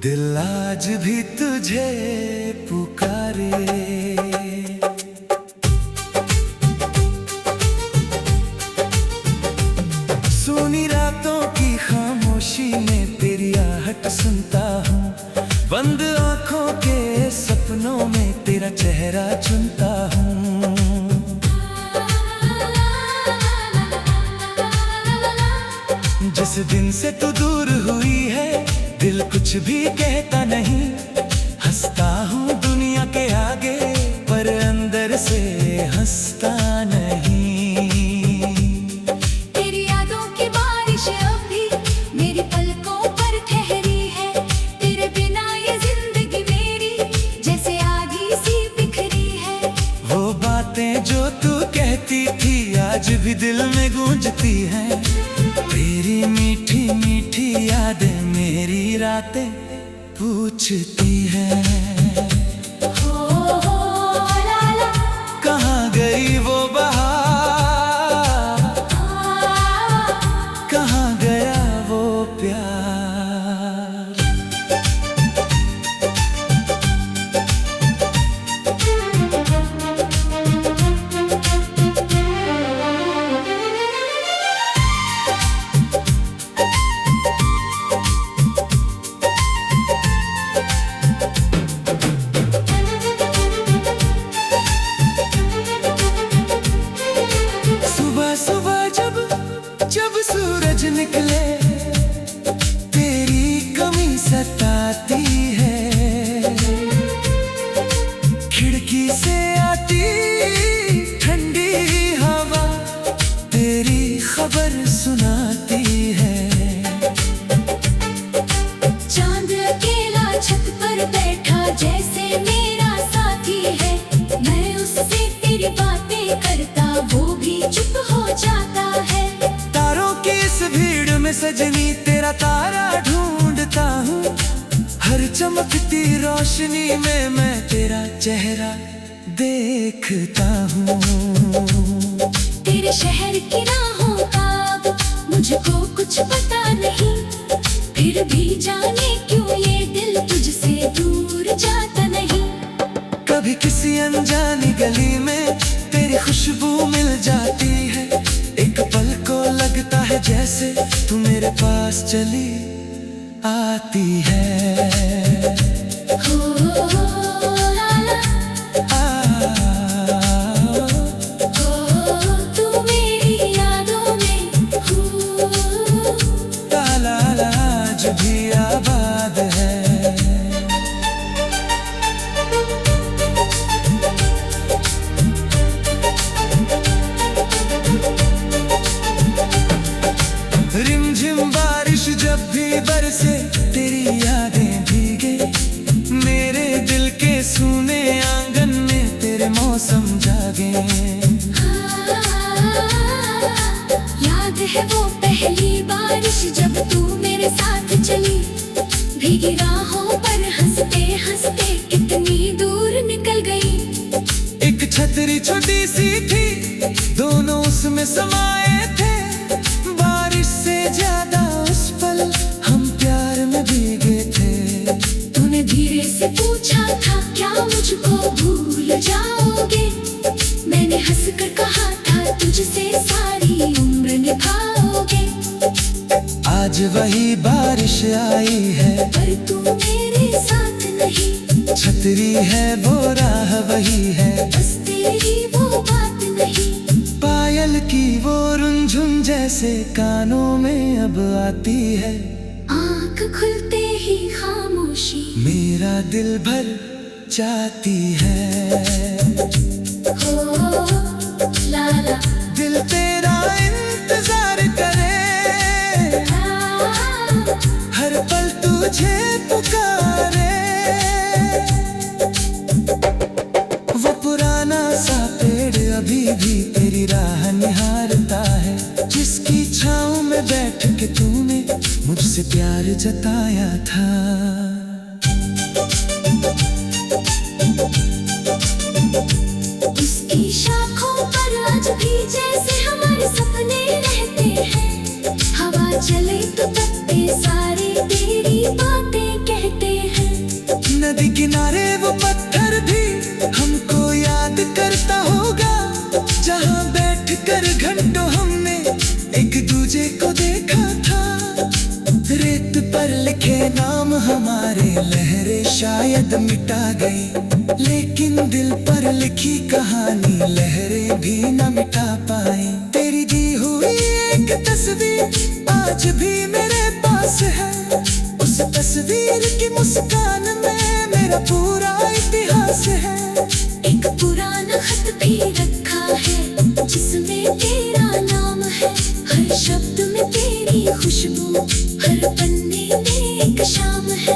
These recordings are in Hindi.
दिल आज भी तुझे पुकारे, सुनी रातों की खामोशी में तेरी आहट सुनता हूँ। बंद आँखों के सपनों में तेरा चेहरा चुनता हूँ। जिस दिन से तू दूर हुई है दिल कुछ भी कहता नहीं। हंसता हूँ दुनिया के आगे पर अंदर से हंसता नहीं। तेरी यादों की बारिश अब भी मेरी पलकों पर ठहरी है। तेरे बिना ये जिंदगी मेरी जैसे आधी सी बिखरी है। वो बातें जो तू कहती थी आज भी दिल में गूंजती हैं। तेरी मीठी मीठी यादें मेरी रातें पूछती हैं। लाला कहाँ गई वो बहार, कहाँ गया वो प्यार। जब सूरज निकले तेरी कमी सताती है। खिड़की से आती ठंडी हवा तेरी खबर सुनाती है। चांद अकेला छत पर बैठा जैसे मेरा साथी है। मैं उससे तेरी बातें करता वो भी चुप हो जाता है। इस भीड़ में सजनी तेरा तारा ढूंढता हूँ। हर चमकती रोशनी में मैं तेरा चेहरा देखता हूँ। तेरे शहर की राहों का अब मुझको कुछ पता नहीं। फिर भी जाने क्यों ये दिल तुझसे दूर जाता नहीं। कभी किसी अनजानी गली में तेरी खुशबू मिल जाती है। एक पल को लगता है जैसे तू मेरे पास चली आती है। लाला तू मेरी यादों में ताला आज भी आबाद है। रिमझिम बारिश जब भी बरसे तेरी यादें भीगे। मेरे दिल के सूने आंगन में तेरे मौसम जागे। याद है वो पहली बारिश जब तू मेरे साथ चली। भीगी राहों पर हंसते हंसते कितनी दूर निकल गई। एक छतरी छोटी सी थी दोनों उसमें समाये थे। बारिश से ज्यादा उस पल हम प्यार में भीगे थे। तूने धीरे से पूछा था क्या मुझको भूल जाओगे। मैंने हंसकर कहा था तुझसे सारी उम्र निभाओगे। आज वही बारिश आई है पर तू मेरे साथ नहीं। छतरी है वो राह वही है बस तेरी वो बात नहीं। पायल की वो रुनझुन जैसे कानों में अब आती है। आँख खुलते ही खामोशी मेरा दिल भर जाती है। लाला दिल तेरा इंतजार करे हर पल तुझे पुकारे। वो पुराना सा पेड़ अभी भी तेरी राह निहारता है। जिसकी छाँव में बैठ के तूने मुझसे प्यार जताया था। उसकी शाखों पर आज भी जैसे हमारे सपने रहते हैं। हवा चले तो पत्ते सारे तेरी बातें कहते पर लिखे नाम हमारे लहरें शायद मिटा गई, लेकिन दिल पर लिखी कहानी लहरें भी न मिटा पाई। तेरी दी हुई एक तस्वीर आज भी मेरे पास है, उस तस्वीर की मुस्कान में मेरा पूरा इतिहास है। एक पुराना खत भी रखा है जिसमें तेरा नाम है, हर शब्द में तेरी खुशबू, हर पन्ने में एक शाम है।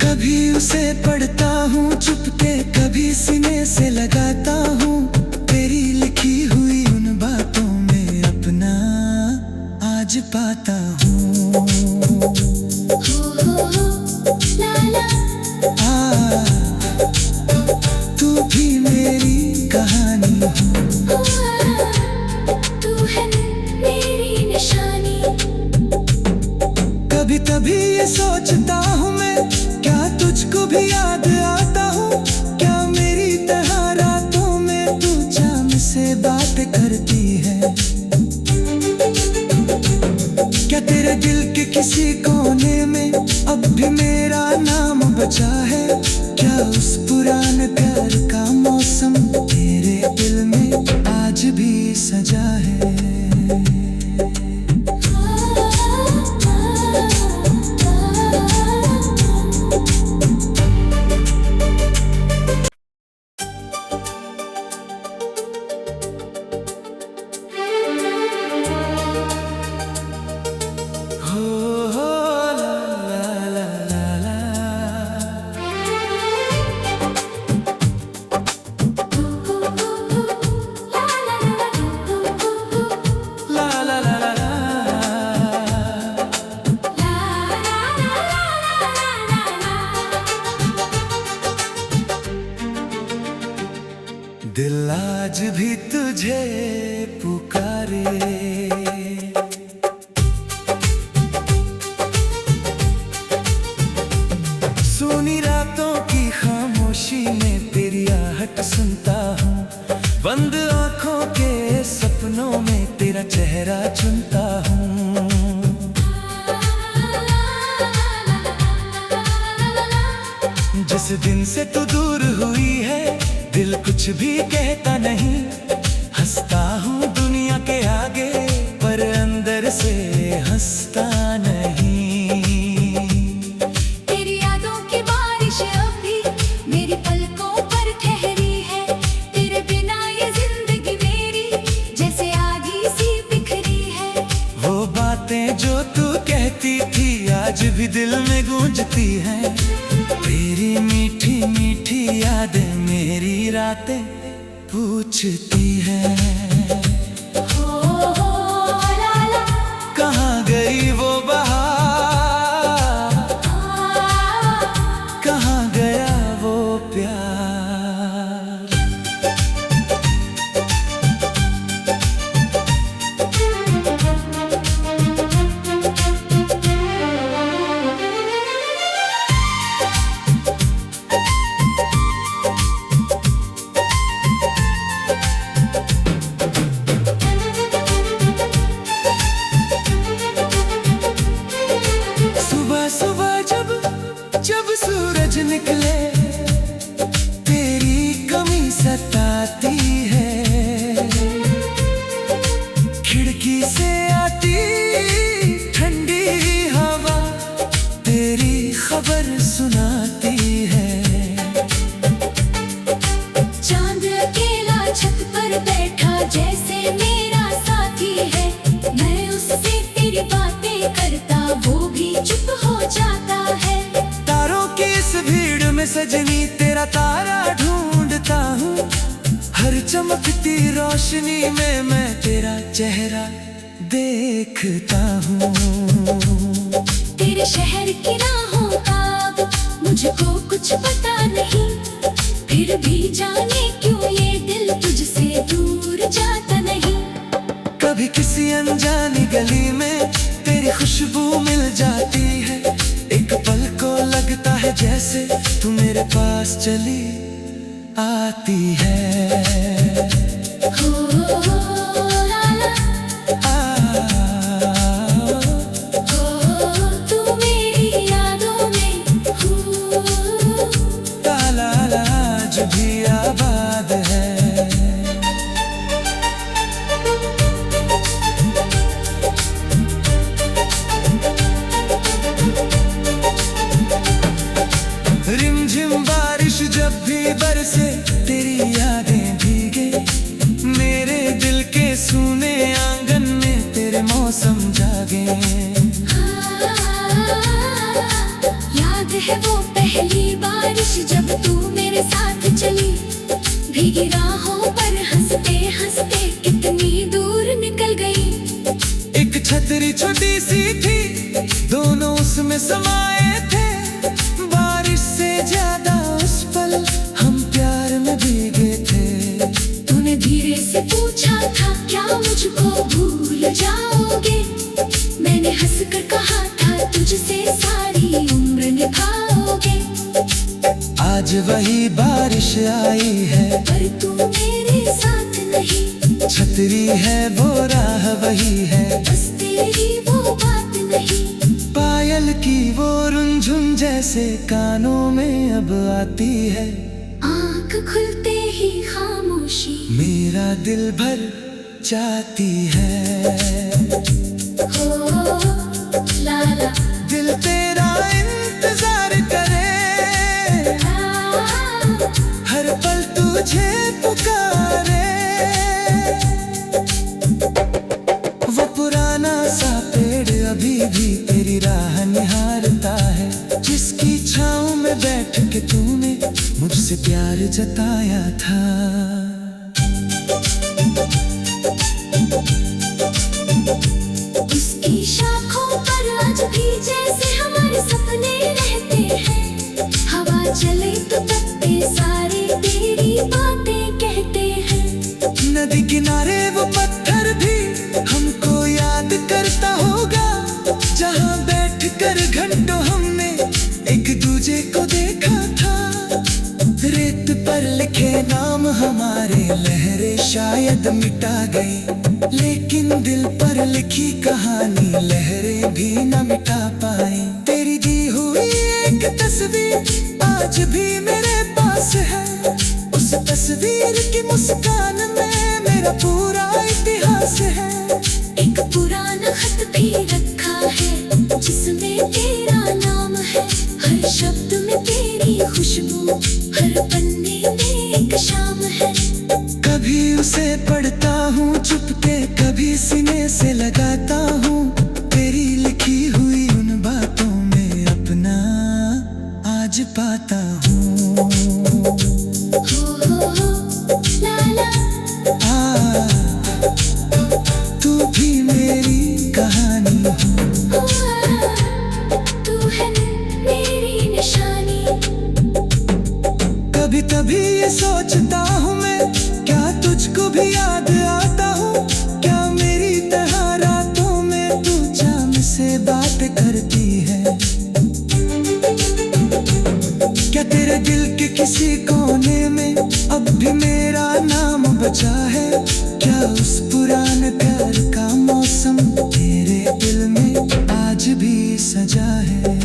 कभी उसे पढ़ता हूँ चुपके, कभी सीने से लगाता हूँ, तेरी लिखी हुई उन बातों में अपना आज पाता हूँ। ला ला तू भी मेरी कहानी हो, तू है मेरी निशानी। कभी कभी ये सोचता हूँ मैं, क्या तुझको भी याद आता हूँ? क्या मेरी तरह रातों में तू चाँद से बात करती है? क्या तेरे दिल के किसी कोने में अब भी मेरा नाम बचा है? क्या उस पुराने प्यार का मौसम तेरे दिल में आज भी सजा है? दिल आज भी तुझे पुकारे, सुनी रातों की खामोशी में तेरी आहट सुनता हूँ, बंद आँखों के सपनों में तेरा चेहरा चुनता हूँ। जिस दिन से तू दूर हुई है दिल कुछ भी कहता नहीं, हंसता हूँ दुनिया के आगे पर अंदर से हंसता नहीं। तेरी यादों की बारिश अब भी मेरी पलकों पर ठहरी है, तेरे बिना ये जिंदगी मेरी जैसे आधी सी बिखरी है। वो बातें जो तू कहती थी आज भी दिल में गूंजती हैं, तेरी मीठी मीठी यादें मेरी रातें पूछती हैं। लाला कहाँ गई वो बहार, कहाँ गया वो प्यार? जब सूरज निकले तेरी कमी सताती है, खिड़की से आती ठंडी हवा तेरी खबर सुनाती है। चांद अकेला छत पर बैठा जैसे मेरा साथी है, मैं उससे तेरी बातें करता वो भी चुप हो जाता है। तारों की इस भीड़ में सजनी तेरा तारा ढूंढता हूँ, हर चमकती रोशनी में मैं तेरा चेहरा देखता हूँ। तेरे शहर की राहों का अब मुझको कुछ पता नहीं, फिर भी जाने क्यों ये दिल तुझसे दूर जाता नहीं। कभी किसी अनजानी गली में तेरी खुशबू मिल जाती है, एक पल को लगता है जैसे तू मेरे पास चली आती है। लाला तू मेरी बरसे तेरी यादें भीगे, मेरे दिल के सूने आंगन में तेरे मौसम जागे। याद है वो पहली बारिश जब तू मेरे साथ चली, भीगी राहों पर हंसते हंसते कितनी दूर निकल गई। एक छतरी छोटी सी थी, दोनों उसमें समाये थे, बारिश से ज्यादा उस पल हम प्यार में भीगे थे। तूने धीरे से पूछा था क्या मुझको भूल जाओगे, मैंने हंसकर कहा था तुझसे सारी उम्र निभाओगे। आज वही बारिश आई है पर तू मेरे साथ नहीं, छतरी है वो राह वही है, बस तेरी वो बात नहीं। पायल की वो रुनझुन जैसे कानों में अब आती है, आँख खुलते ही खामोशी मेरा दिल भर जाती है। हो लाला दिल तेरा इंतजार करे, हर पल तुझे पुकारे। वो पुराना सा पेड़ अभी भी तेरी राह निहारता है, जिसकी छाँव में बैठ के तूने मुझसे प्यार जताया था। उसकी शाखों पर आज भी जैसे हमारे सपने रहते हैं, हवा चले तो पत्ते सारे तेरी बातें कहते हैं। नदी किनारे वो पत्थर भी हमको याद करता होगा, जहाँ बैठकर घंटों हमने एक दूजे को देखा था। रेत पर लिखे नाम हमारे लहरें शायद मिटा गई, लेकिन दिल पर लिखी कहानी लहरें भी न मिटा पाई। तेरी दी हुई एक तस्वीर आज भी मेरे पास है, उस तस्वीर की मुस्कान में मेरा पूरा इतिहास है। एक पुराना खत भी रखा है जिसमें तेरा नाम है, हर शब्द में तेरी खुशबू, हर पन्ने में एक शाम है। कभी उसे पढ़ता हूँ चुपके, कभी सीने से लगाता हूँ, तेरी लिखी हुई उन बातों में अपना आज पाता हूँ। हो लाला तू भी मेरी कहानी हो, तू है मेरी निशानी। कभी कभी ये सोचता हूँ मैं, क्या तुझको भी याद आता हूँ, क्या मेरी तरह रातों में तू चाँद से बात करती है। क्या तेरे दिल के किसी कोने में अब भी मेरा नाम बचा है, क्या उस पुराने प्यार का मौसम तेरे दिल में आज भी सजा है।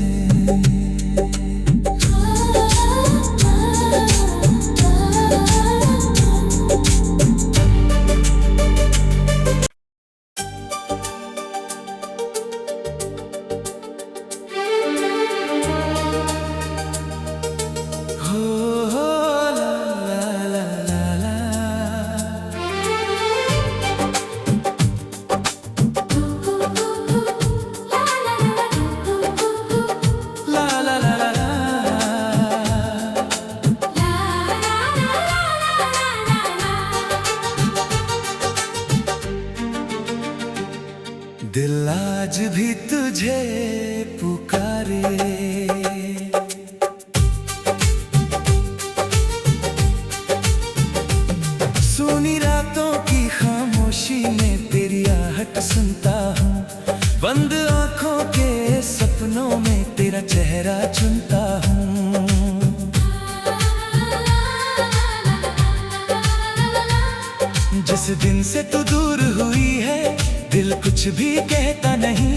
दिल आज भी तुझे पुकारे, सुनी रातों की खामोशी में तेरी आहट सुनता हूँ, बंद आँखों के सपनों में तेरा चेहरा चुनता हूँ। जिस दिन से तू दूर हुई है दिल कुछ भी कहता नहीं,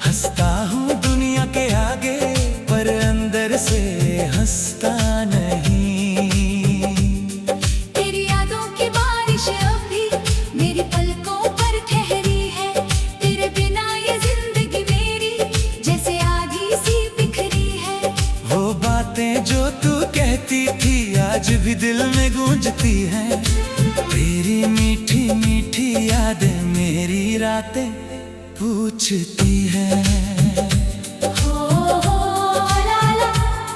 हंसता हूँ दुनिया के आगे पर अंदर से हंसता नहीं। तेरी यादों की बारिश अब भी मेरी पलकों पर ठहरी है, तेरे बिना ये जिंदगी मेरी जैसे आधी सी बिखरी है। वो बातें जो तू कहती थी आज आज भी दिल में गूंजती हैं। तेरी मीठी मीठी यादें मेरी रातें पूछती हैं।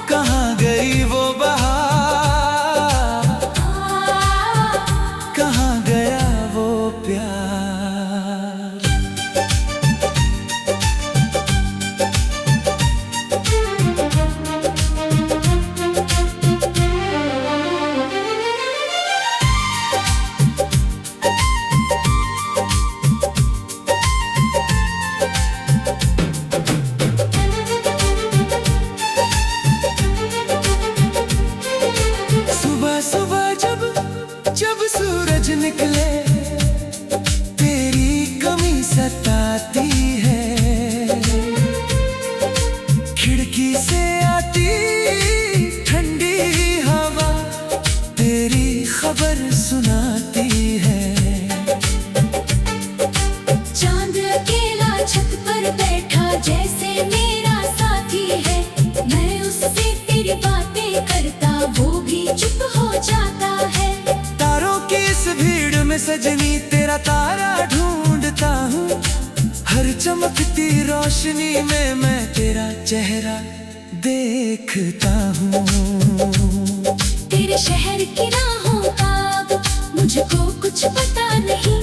कहाँ गई वो बहार, कहाँ गया वो प्यार। सुबह जब सूरज निकले तेरी कमी सताती है। खिड़की से आती ठंडी हवा तेरी खबर सुनाती है। चांद अकेला छत पर बैठा जैसे मेरा साथी है। मैं उससे तेरी बातें करता वो भी चुप हो जाता है। तारों की इस भीड़ में सजनी तेरा तारा ढूंढता हूँ। हर चमकती रोशनी में मैं तेरा चेहरा देखता हूँ। तेरे शहर की राहों का अब मुझको कुछ पता नहीं।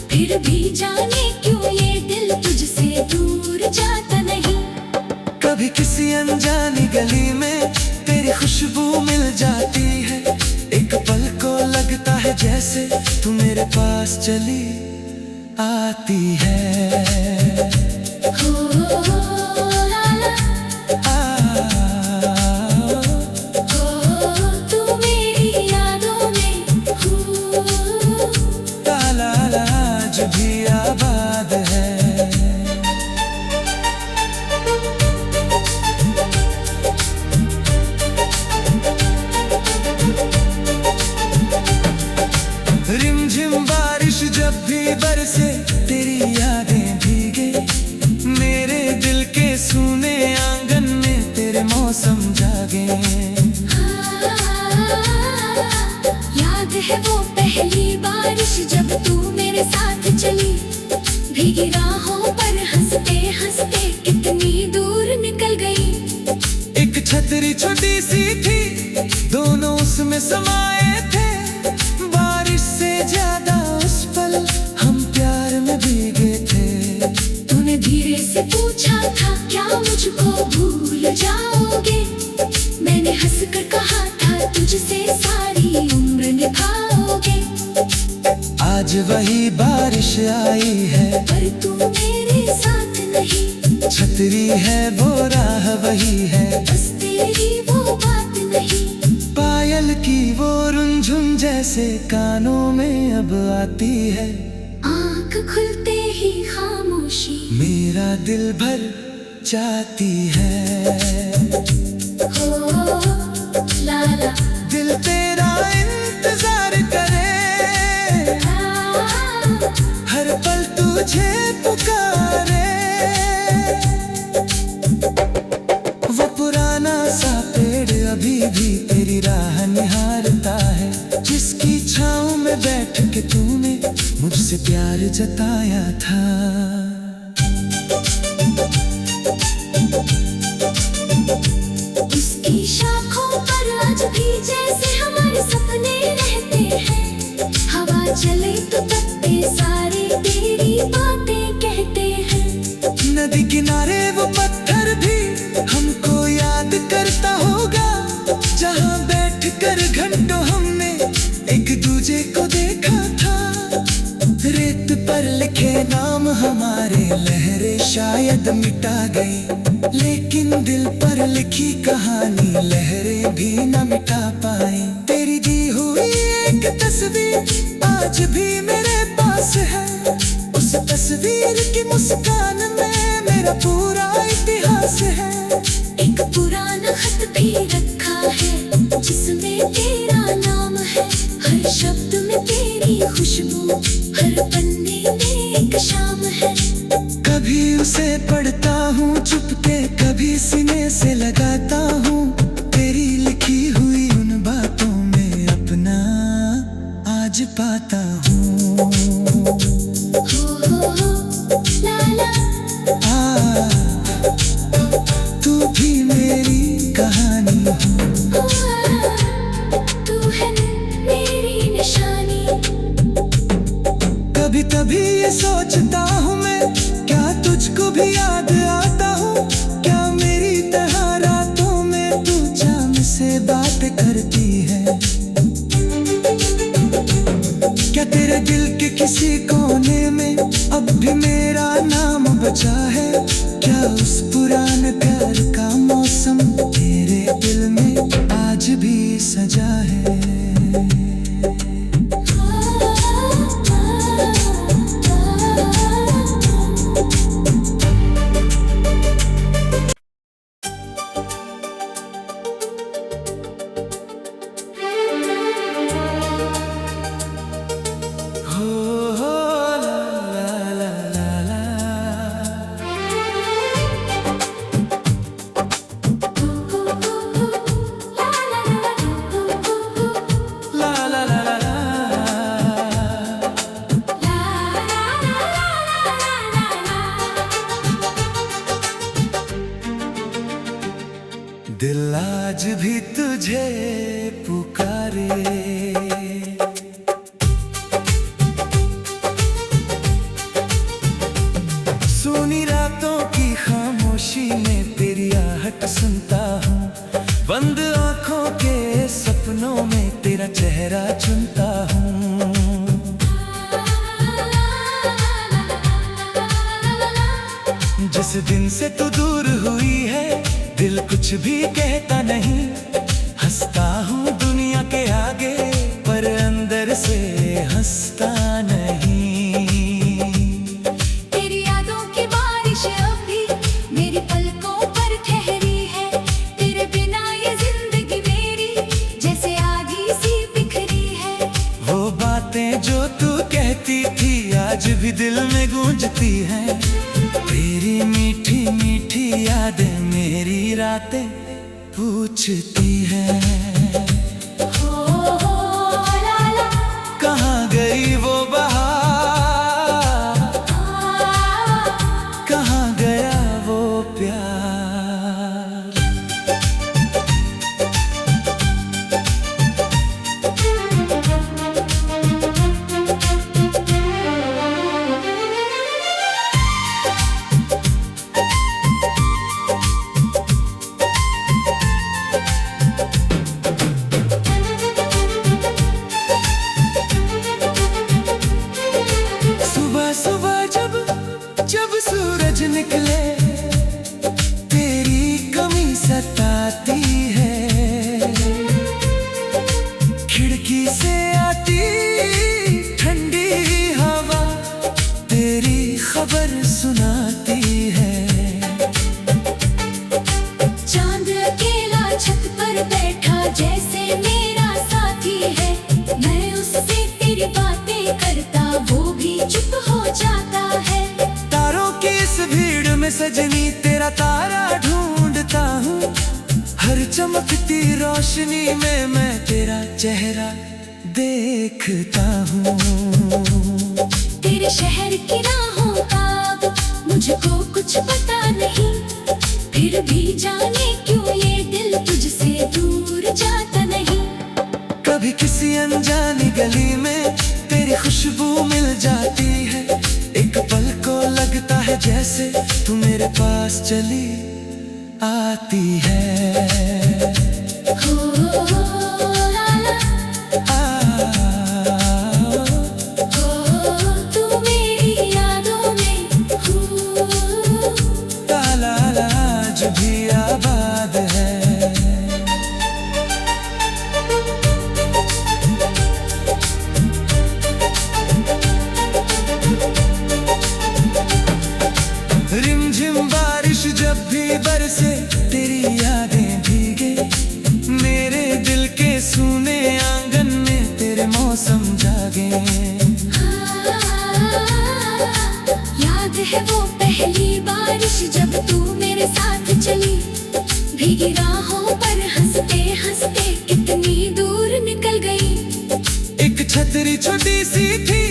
फिर भी जाने क्यों ये दिल तुझसे दूर जाता नहीं। कभी किसी अनजानी गली में तेरी खुशबू मिल जाती है। एक पल को लगता है जैसे तू मेरे पास चली आती है। हो ला ला, हो तू मेरी यादों में हो। ला आज भी आबाद है। रिमझिम बारिश जब भी बरसे तेरी यादें भीगे। मेरे दिल के सूने आंगन में तेरे मौसम जागे। याद है वो पहली बारिश जब तू मेरे साथ चली। भीगी राहों पर हंसते हंसते कितनी दूर निकल गई। एक छतरी छोटी सी थी दोनों उसमें समाये थे। बारिश से ज्यादा उस पल हम प्यार में भीगे थे। तूने धीरे से पूछा था क्या मुझको भूल जाओगे। मैंने हंसकर कहा था तुझसे सारी उम्र निभाओगे। आज वही बारिश आई है पर तू मेरे साथ नहीं। छतरी है वो राह वही है बस तेरी वो बात नहीं। पायल की वो रुनझुन जैसे कानों में अब आती है। आँख खुलते ही खामोशी मेरा दिल भर जाती है। हो ला ला, दिल तेरा इंतजार करे। हर पल तुझे पुकारे। वो पुराना सा पेड़ अभी भी तेरी राह निहारता है। जिसकी छाँव में बैठ के तूने मुझसे प्यार जताया था। उसकी शाखों पर आज भी जैसे हमारे सपने रहते हैं। हवा चले तो पत्ते सारे तेरी बातें कहते हैं। नदी किनारे वो पत्थर भी हमको याद करता होगा। जहाँ बैठ कर घंटों हमने एक दूजे को देखा था। रेत पर लिखे नाम हमारे लहरें शायद मिटा गई। लेकिन दिल पर लिखी कहानी लहरें भी न मिटा पाई। तेरी दी हुई एक तस्वीर आज भी मेरे पास है। उस तस्वीर की मुस्कान में मेरा पूरा इतिहास है। एक पुराना खत भी रखा है जिसमें तेरा नाम है। हर शब्द में तेरी खुशबू, हर पन्ने में एक शाम है। कभी उसे पढ़ता हूँ चुपके, कभी सीने से लगाता हूँ। तेरी लिखी हुई उन बातों पाता हूँ। ला ला तू भी मेरी कहानी हो। तू है मेरी निशानी। कभी कभी ये सोचता हूँ मैं, क्या तुझको भी याद आता हूँ? क्या मेरी तरह रातों में तू चाँद से बात करती है? क्या तेरे दिल के किसी कोने में अब भी मेरा नाम बचा है? क्या उस पुराने प्यार का मौसम तेरे दिल में आज भी सजा है? दिल आज भी तुझे पुकारे, सुनी रातों की खामोशी में तेरी आहट सुनता हूँ। बंद आँखों के सपनों में तेरा चेहरा चुनता हूँ। जिस दिन से तू दूर हुई है दिल कुछ भी कहता नहीं। हंसता हूँ दुनिया के आगे पर अंदर से हंसता नहीं। तेरी यादों की बारिश अब भी मेरी पलकों पर ठहरी है। तेरे बिना ये जिंदगी मेरी जैसे आधी सी बिखरी है। वो बातें जो तू कहती थी आज भी दिल में गूंजती हैं। तेरी मीठी मीठी यादें मेरी रातें पूछती हैं। ला ला कहाँ गई वो बहार, कहाँ गया वो प्यार? जब सूरज निकले तेरी कमी सताती है। खिड़की से आती ठंडी हवा तेरी खबर सुनाती है। चांद अकेला छत पर बैठा जैसे मेरा साथी है। मैं उससे तेरी बातें करता वो भी चुप हो जाता है। इस भीड़ में सजनी तेरा तारा ढूंढता हूँ। हर चमकती रोशनी में मैं तेरा चेहरा देखता हूँ। तेरे शहर की राहों का मुझको कुछ पता नहीं। फिर भी जाने क्यों ये दिल तुझसे दूर जाता नहीं। कभी किसी अनजानी गली में तेरी खुशबू मिल जाती है। एक पल को लगता है जैसे तू मेरे पास चली आती है। ला ला तू मेरी यादों में ताला आज भी आबाद है। रिमझिम बारिश जब भी बरसे तेरी यादें भीगे। मेरे दिल के सूने आंगन में तेरे मौसम जागे। याद है वो पहली बारिश जब तू मेरे साथ चली। भीगी राहों पर हंसते हंसते कितनी दूर निकल गई। एक छतरी छतरी छोटी सी थी,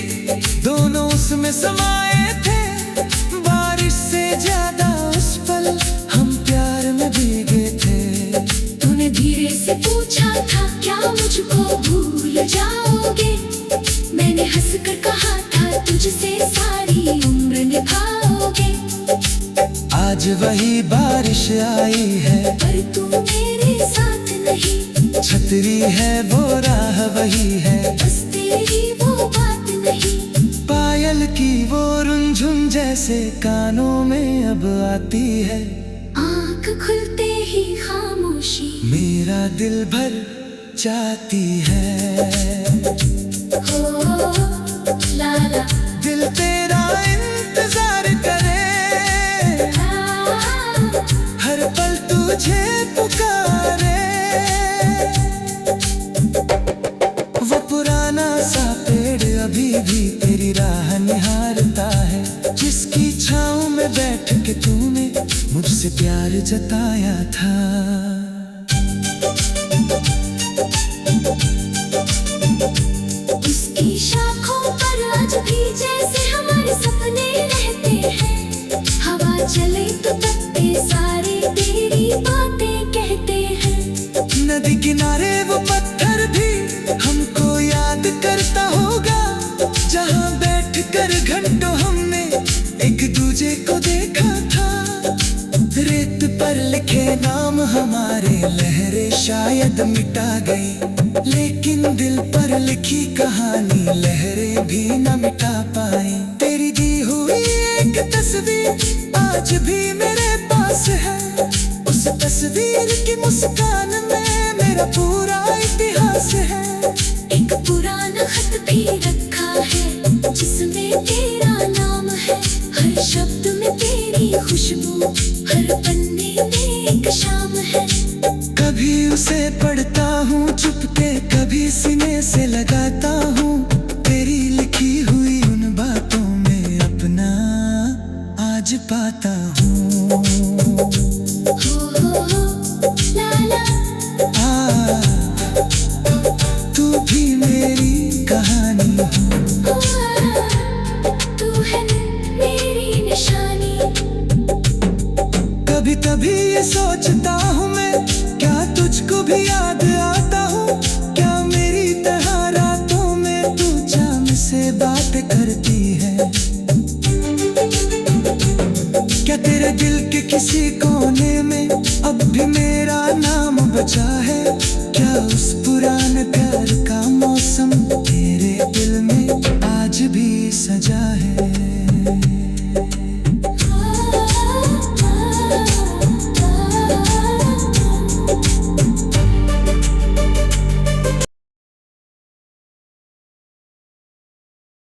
दोनों उसमें समाये थे। बारिश से ज्यादा उस पल हम प्यार में भीगे थे। तूने धीरे से पूछा था क्या मुझको भूल जाओगे। मैंने हंसकर कहा था तुझसे सारी उम्र निभाओगे। आज वही बारिश आई है, पर तू मेरे साथ नहीं। छतरी है वो राह वही है, बस तेरी वो बात नहीं। पायल की वो रुनझुन जैसे कानों में अब आती है। आँख खुलते ही खामोशी मेरा दिल भर जाती है। हो लाला दिल तेरा इंतजार करे, हर पल तुझे पुकारे। वो पुराना सा पेड़ अभी भी तेरी राह निहारता है, जिसकी छाँव में बैठ के तूने मुझसे प्यार जताया था। उसकी शाखों पर आज भी जैसे हमारे सपने रहते हैं। हवा चले तो पत्ते सारे तेरी बातें कहते हैं। नदी किनारे वो पत्थर भी हमको याद करता होगा, जहाँ बैठ कर घंटों हमने एक दूजे को देखा था। रेत पर लिखे नाम हमारे लहरें शायद मिटा गई, लेकिन दिल पर लिखी कहानी लहरें भी न मिटा पाई। तेरी दी हुई एक तस्वीर आज भी मेरे पास है, उस तस्वीर की मुस्कान में मेरा पूरा इतिहास है। एक पुराना खत भी रखा है जिसमें तेरा नाम है। हर शब्द में तेरी खुशबू, हर पन्ने में एक शाम है। कभी उसे पढ़ता हूँ चुपके, कभी सीने से लगाता हूँ। तेरी लिखी हुई उन बातों में अपना आज पाता हूँ। हो लाला तू भी मेरी कहानी हो, तू है मेरी निशानी। कभी कभी ये सोचता हूँ मैं, क्या तुझको भी याद आता हूँ। क्या मेरी तरह रातों में तू चाँद से बात करती है। क्या तेरे दिल के किसी कोने में अब भी मेरा नाम बचा है। क्या उस पुराने प्यार